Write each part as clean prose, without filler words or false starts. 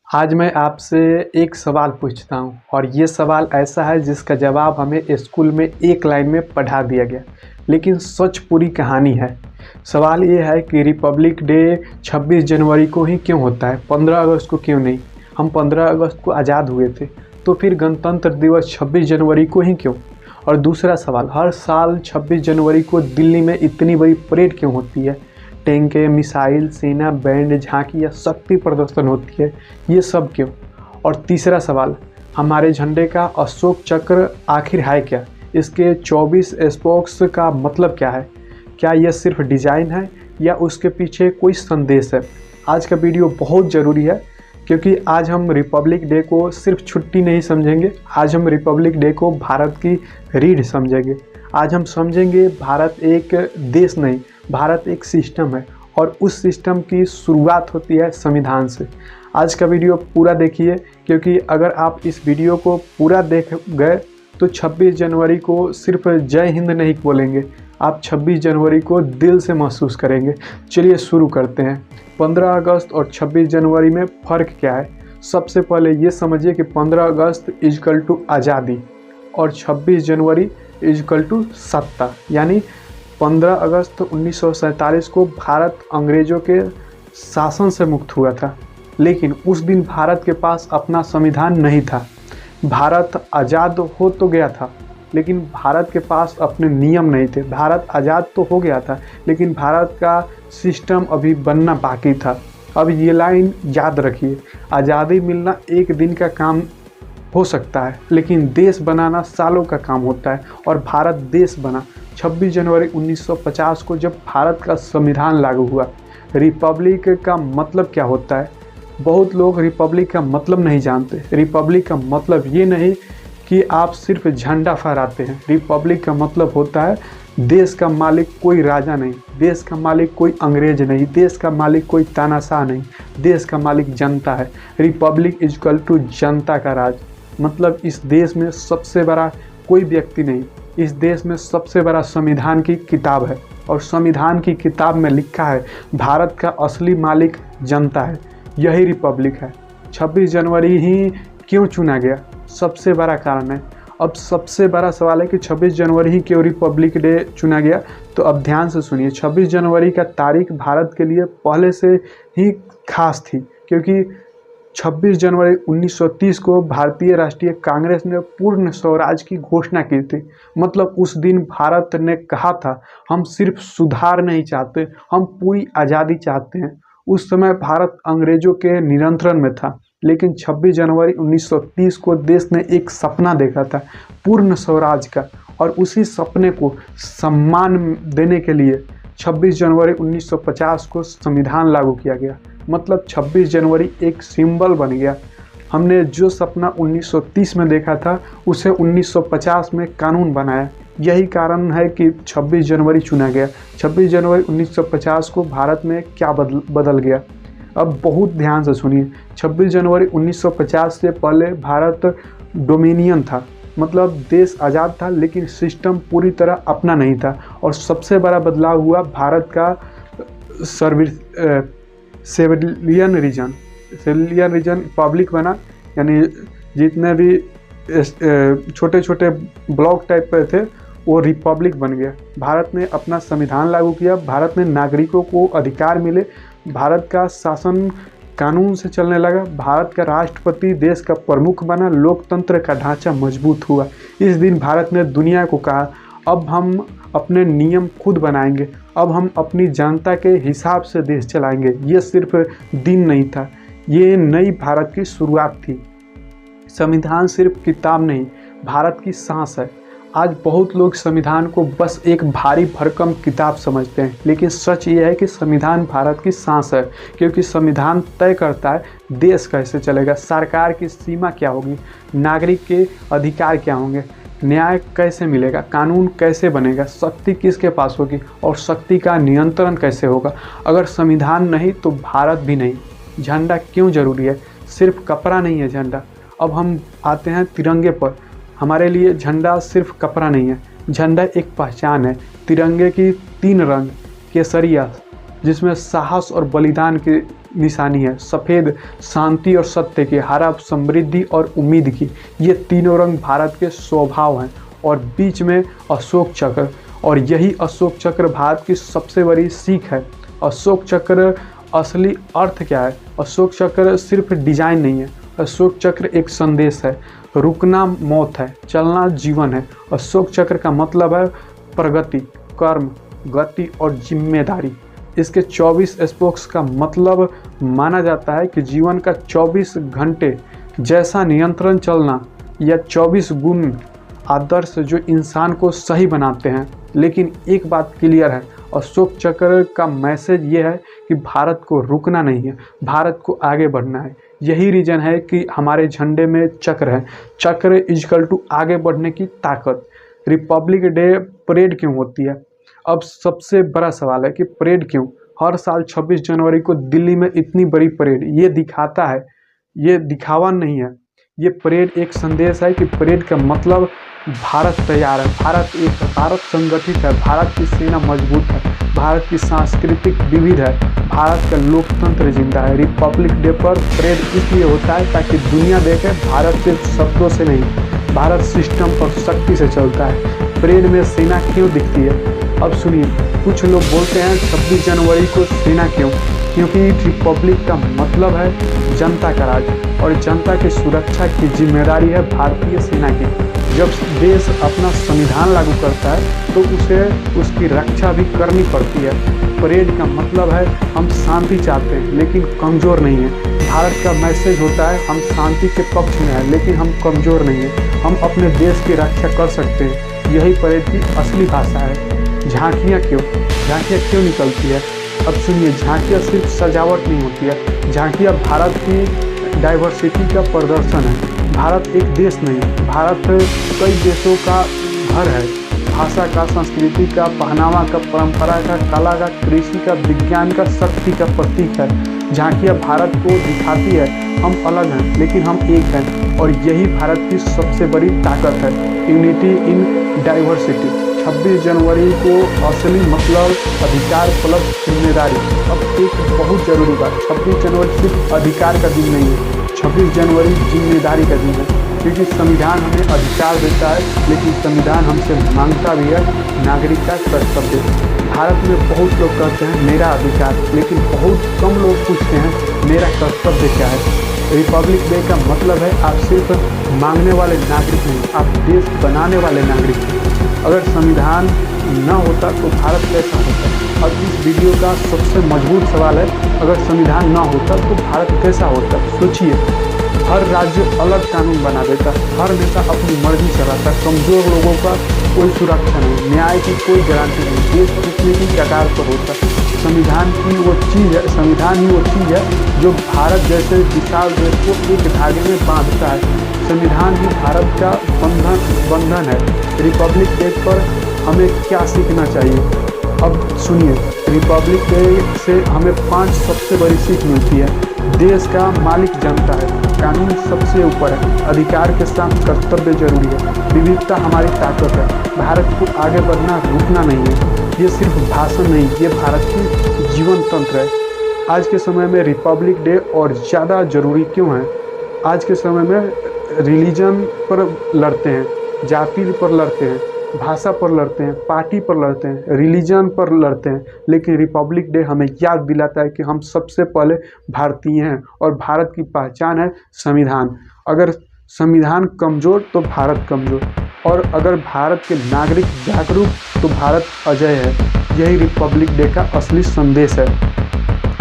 आज मैं आपसे एक सवाल पूछता हूँ और ये सवाल ऐसा है जिसका जवाब हमें स्कूल में एक लाइन में पढ़ा दिया गया, लेकिन सच पूरी कहानी है। सवाल ये है कि रिपब्लिक डे 26 जनवरी को ही क्यों होता है, 15 अगस्त को क्यों नहीं। हम 15 अगस्त को आज़ाद हुए थे, तो फिर गणतंत्र दिवस 26 जनवरी को ही क्यों। और दूसरा सवाल, हर साल 26 जनवरी को दिल्ली में इतनी बड़ी परेड क्यों होती है, टैंकें, मिसाइल, सेना, बैंड, झांकी या शक्ति प्रदर्शन होती है, ये सब क्यों। और तीसरा सवाल, हमारे झंडे का अशोक चक्र आखिर है क्या, इसके 24 स्पोक्स का मतलब क्या है, क्या यह सिर्फ डिज़ाइन है या उसके पीछे कोई संदेश है। आज का वीडियो बहुत ज़रूरी है क्योंकि आज हम रिपब्लिक डे को सिर्फ छुट्टी नहीं समझेंगे, आज हम रिपब्लिक डे को भारत की रीढ़ समझेंगे। आज हम समझेंगे भारत एक देश नहीं, भारत एक सिस्टम है और उस सिस्टम की शुरुआत होती है संविधान से। आज का वीडियो पूरा देखिए क्योंकि अगर आप इस वीडियो को पूरा देख गए तो 26 जनवरी को सिर्फ जय हिंद नहीं बोलेंगे, आप 26 जनवरी को दिल से महसूस करेंगे। चलिए शुरू करते हैं। 15 अगस्त और 26 जनवरी में फ़र्क क्या है। सबसे पहले ये समझिए कि 15 अगस्त इजकल टू आज़ादी और 26 जनवरी इजकल टू सत्ता। यानी 15 अगस्त 1947 को भारत अंग्रेज़ों के शासन से मुक्त हुआ था, लेकिन उस दिन भारत के पास अपना संविधान नहीं था। भारत आज़ाद हो तो गया था, लेकिन भारत के पास अपने नियम नहीं थे। भारत आज़ाद तो हो गया था, लेकिन भारत का सिस्टम अभी बनना बाकी था। अब ये लाइन याद रखिए, आज़ादी मिलना एक दिन का काम हो सकता है, लेकिन देश बनाना सालों का काम होता है। और भारत देश बना 26 जनवरी 1950 को, जब भारत का संविधान लागू हुआ। रिपब्लिक का मतलब क्या होता है, बहुत लोग रिपब्लिक का मतलब नहीं जानते। रिपब्लिक का मतलब ये नहीं कि आप सिर्फ झंडा फहराते हैं। रिपब्लिक का मतलब होता है देश का मालिक कोई राजा नहीं, देश का मालिक कोई अंग्रेज नहीं, देश का मालिक कोई तानाशाह नहीं, देश का मालिक जनता है। रिपब्लिक इजकल टू जनता का राज। मतलब इस देश में सबसे बड़ा कोई व्यक्ति नहीं, इस देश में सबसे बड़ा संविधान की किताब है और संविधान की किताब में लिखा है भारत का असली मालिक जनता है। यही रिपब्लिक है। 26 जनवरी ही क्यों चुना गया, सबसे बड़ा कारण है। अब सबसे बड़ा सवाल है कि 26 जनवरी ही क्यों रिपब्लिक डे चुना गया। तो अब ध्यान से सुनिए, 26 जनवरी का तारीख भारत के लिए पहले से ही खास थी, क्योंकि 26 जनवरी 1930 को भारतीय राष्ट्रीय कांग्रेस ने पूर्ण स्वराज की घोषणा की थी। मतलब उस दिन भारत ने कहा था, हम सिर्फ सुधार नहीं चाहते, हम पूरी आज़ादी चाहते हैं। उस समय भारत अंग्रेजों के नियंत्रण में था, लेकिन 26 जनवरी 1930 को देश ने एक सपना देखा था, पूर्ण स्वराज का, और उसी सपने को सम्मान देने के लिए 26 जनवरी 1950 को संविधान लागू किया गया। मतलब 26 जनवरी एक सिंबल बन गया। हमने जो सपना 1930 में देखा था, उसे 1950 में कानून बनाया। यही कारण है कि 26 जनवरी चुना गया। 26 जनवरी 1950 को भारत में क्या बदल गया, अब बहुत ध्यान से सुनिए। 26 जनवरी 1950 से पहले भारत डोमिनियन था, मतलब देश आज़ाद था, लेकिन सिस्टम पूरी तरह अपना नहीं था। और सबसे बड़ा बदलाव हुआ भारत का सिविलियन रीजन पब्लिक बना। यानी जितने भी छोटे छोटे ब्लॉक टाइप पे थे वो रिपब्लिक बन गया। भारत ने अपना संविधान लागू किया, भारत में नागरिकों को अधिकार मिले, भारत का शासन कानून से चलने लगा, भारत का राष्ट्रपति देश का प्रमुख बना, लोकतंत्र का ढांचा मजबूत हुआ। इस दिन भारत ने दुनिया को कहा, अब हम अपने नियम खुद बनाएंगे, अब हम अपनी जनता के हिसाब से देश चलाएंगे। ये सिर्फ दिन नहीं था, ये नई भारत की शुरुआत थी। संविधान सिर्फ किताब नहीं, भारत की सांस है। आज बहुत लोग संविधान को बस एक भारी भरकम किताब समझते हैं, लेकिन सच ये है कि संविधान भारत की सांस है, क्योंकि संविधान तय करता है देश कैसे चलेगा, सरकार की सीमा क्या होगी, नागरिक के अधिकार क्या होंगे, न्याय कैसे मिलेगा, कानून कैसे बनेगा, शक्ति किसके पास होगी और शक्ति का नियंत्रण कैसे होगा। अगर संविधान नहीं तो भारत भी नहीं। झंडा क्यों ज़रूरी है, सिर्फ कपड़ा नहीं है झंडा। अब हम आते हैं तिरंगे पर। हमारे लिए झंडा सिर्फ कपड़ा नहीं है, झंडा एक पहचान है। तिरंगे की 3 रंग, केसरिया जिसमें साहस और बलिदान की निशानी है, सफ़ेद शांति और सत्य की, हरा समृद्धि और उम्मीद की। ये तीनों रंग भारत के स्वभाव हैं। और बीच में अशोक चक्र, और यही अशोक चक्र भारत की सबसे बड़ी सीख है। अशोक चक्र असली अर्थ क्या है? अशोक चक्र सिर्फ डिजाइन नहीं है, अशोक चक्र एक संदेश है। रुकना मौत है, चलना जीवन है। अशोक चक्र का मतलब है प्रगति, कर्म, गति और जिम्मेदारी। इसके 24 स्पोक्स का मतलब माना जाता है कि जीवन का 24 घंटे जैसा नियंत्रण चलना, या 24 गुण आदर्श जो इंसान को सही बनाते हैं। लेकिन एक बात क्लियर है, अशोक चक्र का मैसेज ये है कि भारत को रुकना नहीं है, भारत को आगे बढ़ना है। यही रीज़न है कि हमारे झंडे में चक्र है। चक्र इजकल टू आगे बढ़ने की ताकत। रिपब्लिक डे परेड क्यों होती है? अब सबसे बड़ा सवाल है कि परेड क्यों? हर साल 26 जनवरी को दिल्ली में इतनी बड़ी परेड, ये दिखाता है, ये दिखावा नहीं है, ये परेड एक संदेश है कि परेड का मतलब भारत तैयार है, भारत संगठित है, भारत की सेना मजबूत है, भारत की सांस्कृतिक विविध है, भारत का लोकतंत्र जिंदा है। रिपब्लिक डे पर परेड इसलिए होता है ताकि दुनिया देखे भारत सिर्फ शब्दों से नहीं, भारत सिस्टम और शक्ति से चलता है। परेड में सेना क्यों दिखती है? अब सुनिए, कुछ लोग बोलते हैं 26 जनवरी को सेना क्यों? क्योंकि रिपब्लिक का मतलब है जनता का राज, और जनता की सुरक्षा की जिम्मेदारी है भारतीय सेना की। जब देश अपना संविधान लागू करता है तो उसे उसकी रक्षा भी करनी पड़ती है। परेड का मतलब है हम शांति चाहते हैं लेकिन कमज़ोर नहीं है। भारत का मैसेज होता है हम शांति के पक्ष में हैं लेकिन हम कमज़ोर नहीं हैं, हम अपने देश की रक्षा कर सकते हैं। यही परेड की असली भाषा है। झांकियाँ क्यों निकलती है? अब सुनिए, झांकियाँ सिर्फ सजावट नहीं होती है, झांकियाँ भारत की डाइवर्सिटी का प्रदर्शन है। भारत एक देश नहीं, भारत कई देशों का घर है। भाषा का, संस्कृति का, पहनावा का, परंपरा का, कला का, कृषि का, विज्ञान का, शक्ति का प्रतीक है। झांकियाँ भारत को दिखाती है हम अलग हैं लेकिन हम एक हैं, और यही भारत की सबसे बड़ी ताकत है, यूनिटी इन डाइवर्सिटी। 26 जनवरी को असली मतलब अधिकार प्लस जिम्मेदारी। अब एक बहुत ज़रूरी बात, 26 जनवरी सिर्फ अधिकार का दिन नहीं है, 26 जनवरी जिम्मेदारी का दिन है। क्योंकि संविधान हमें अधिकार देता है लेकिन संविधान हमसे मांगता भी है नागरिक का कर्तव्य। भारत में बहुत लोग कहते हैं मेरा अधिकार, लेकिन बहुत कम लोग पूछते हैं मेरा कर्तव्य क्या है। रिपब्लिक डे का मतलब है आप सिर्फ मांगने वाले नागरिक नहीं, आप देश बनाने वाले नागरिक हैं। अगर संविधान न होता तो भारत कैसा होता? अब इस वीडियो का सबसे मजबूत सवाल है, अगर संविधान न होता तो भारत कैसा होता? सोचिए, हर राज्य अलग कानून बना देता, हर नेता अपनी मर्जी चलाता, कमज़ोर लोगों का कोई सुरक्षा नहीं, न्याय की कोई गारंटी नहीं, देश टूटने की कगार पर होता। संविधान ही वो चीज़ है जो भारत जैसे विशाल देश को एक धागे में बांधता है। संविधान ही भारत का बंधन है। रिपब्लिक डे पर हमें क्या सीखना चाहिए? अब सुनिए, रिपब्लिक डे से हमें 5 सबसे बड़ी सीख मिलती है। देश का मालिक जनता है, कानून सबसे ऊपर है, अधिकार के साथ कर्तव्य जरूरी है, विविधता हमारी ताकत है, भारत को आगे बढ़ना रुकना नहीं है। ये सिर्फ भाषण नहीं, ये भारत की जीवन तंत्र है। आज के समय में रिपब्लिक डे और ज़्यादा ज़रूरी क्यों है? आज के समय में रिलीजन पर लड़ते हैं, जाति पर लड़ते हैं, भाषा पर लड़ते हैं, पार्टी पर लड़ते हैं, रिलीजन पर लड़ते हैं, लेकिन रिपब्लिक डे हमें याद दिलाता है कि हम सबसे पहले भारतीय हैं और भारत की पहचान है संविधान। अगर संविधान कमज़ोर तो भारत कमज़ोर, और अगर भारत के नागरिक जागरूक तो भारत अजय है। यही रिपब्लिक डे का असली संदेश है।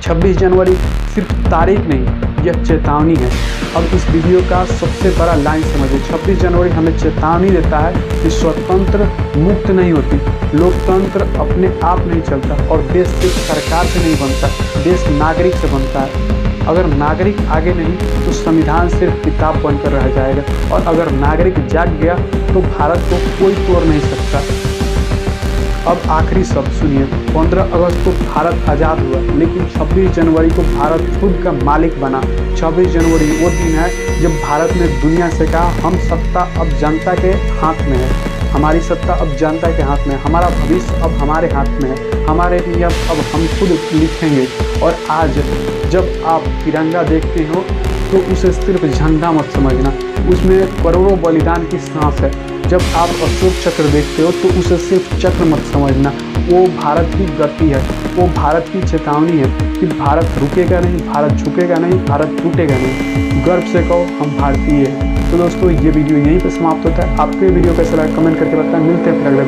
26 जनवरी सिर्फ तारीख नहीं, यह चेतावनी है। अब इस वीडियो का सबसे बड़ा लाइन समझिए, 26 जनवरी हमें चेतावनी देता है कि स्वतंत्र मुक्त नहीं होती, लोकतंत्र अपने आप नहीं चलता, और देश सिर्फ सरकार से नहीं बनता, देश नागरिक से बनता है। अगर नागरिक आगे नहीं तो संविधान सिर्फ किताब बनकर रह जाएगा, और अगर नागरिक जाग गया तो भारत को कोई तोड़ नहीं सकता। अब आखिरी शब्द सुनिए, 15 अगस्त को भारत आज़ाद हुआ, लेकिन 26 जनवरी को भारत खुद का मालिक बना। 26 जनवरी वो दिन है जब भारत ने दुनिया से कहा हम सत्ता अब जनता के हाथ में है। हमारी सत्ता अब जनता के हाथ में है, हमारा भविष्य अब हमारे हाथ में है, हमारे नियम अब हम खुद लिखेंगे। और आज जब आप तिरंगा देखते हो तो उसे सिर्फ झंडा मत समझना, उसमें करोड़ों बलिदान की सांस है। जब आप अशोक चक्र देखते हो तो उसे सिर्फ चक्र मत समझना, वो भारत की गति है, वो भारत की चेतावनी है कि भारत रुकेगा नहीं, भारत झुकेगा नहीं, भारत टूटेगा नहीं। गर्व से कहो हम भारतीय हैं। तो दोस्तों ये वीडियो यहीं पर समाप्त होता है। आपको ये वीडियो कैसा लगा कमेंट करके बताएं। मिलते हैं फिर अगले